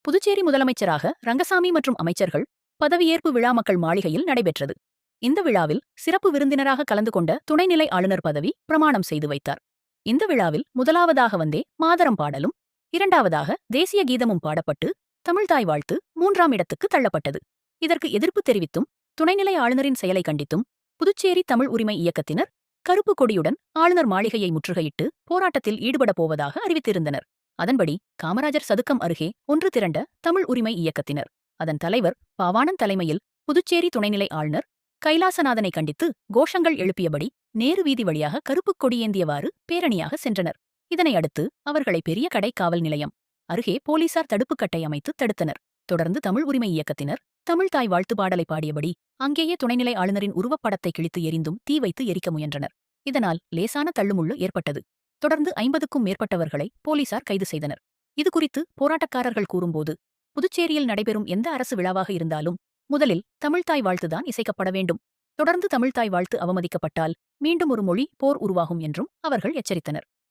புதுச்சேரி முதலமைச்சராக ரங்கசாமி மற்றும் அமைச்சர்கள் பதவியேற்பு விழா மக்கள் மாளிகையில் நடைபெற்றது. இந்த விழாவில் சிறப்பு விருந்தினராக கலந்து கொண்ட துணைநிலை ஆளுநர் பதவி பிரமாணம் செய்து வைத்தார். இந்த விழாவில் முதலாவதாக வந்தே மாதரம் பாடலும், இரண்டாவதாக தேசிய கீதமும் பாடப்பட்டு தமிழ்தாய் வாழ்த்து 3ஆம் இடத்துக்கு தள்ளப்பட்டது. இதற்கு எதிர்ப்பு தெரிவித்தும் துணைநிலை ஆளுநரின் செயலை கண்டித்தும் புதுச்சேரி தமிழ் உரிமை இயக்கத்தினர் கருப்பு கொடியுடன் ஆளுநர் மாளிகையை முற்றுகையிட்டு போராட்டத்தில் ஈடுபடப் போவதாக அறிவித்திருந்தனர். அதன்படி காமராஜர் சதுக்கம் அருகே ஒன்று திரண்ட தமிழ் உரிமை இயக்கத்தினர் அதன் தலைவர் பாவாணன் தலைமையில் புதுச்சேரி துணைநிலை ஆளுநர் கைலாசநாதனை கண்டித்து கோஷங்கள் எழுப்பியபடி நேரு வீதி வழியாக கருப்புக் கொடியேந்தியவாறு பேரணியாக சென்றனர். இதனை அடுத்து அவர்களை பெரிய கடை காவல் நிலையம் அருகே போலீசார் தடுப்புக் கட்டை அமைத்து தடுத்தனர். தொடர்ந்து தமிழ் உரிமை இயக்கத்தினர் தமிழ்தாய் வாழ்த்து பாடலை பாடியபடி அங்கேயே துணைநிலை ஆளுநரின் உருவப்படத்தை கிழித்து எரிந்தும் தீ வைத்து எரிக்க முயன்றனர். இதனால் லேசான தள்ளுமுள்ளு ஏற்பட்டது. தொடர்ந்து 50க்கும் மேற்பட்டவர்களை போலீசார் கைது செய்தனர். இதுகுறித்து போராட்டக்காரர்கள் கூறும்போது, புதுச்சேரியில் நடைபெறும் எந்த அரசு விழாவாக இருந்தாலும் முதலில் தமிழ்தாய் வாழ்த்துதான் இசைக்கப்பட வேண்டும். தொடர்ந்து தமிழ்தாய் வாழ்த்து அவமதிக்கப்பட்டால் மீண்டும் ஒரு மொழி போர் உருவாகும் என்றும் அவர்கள் எச்சரித்தனர்.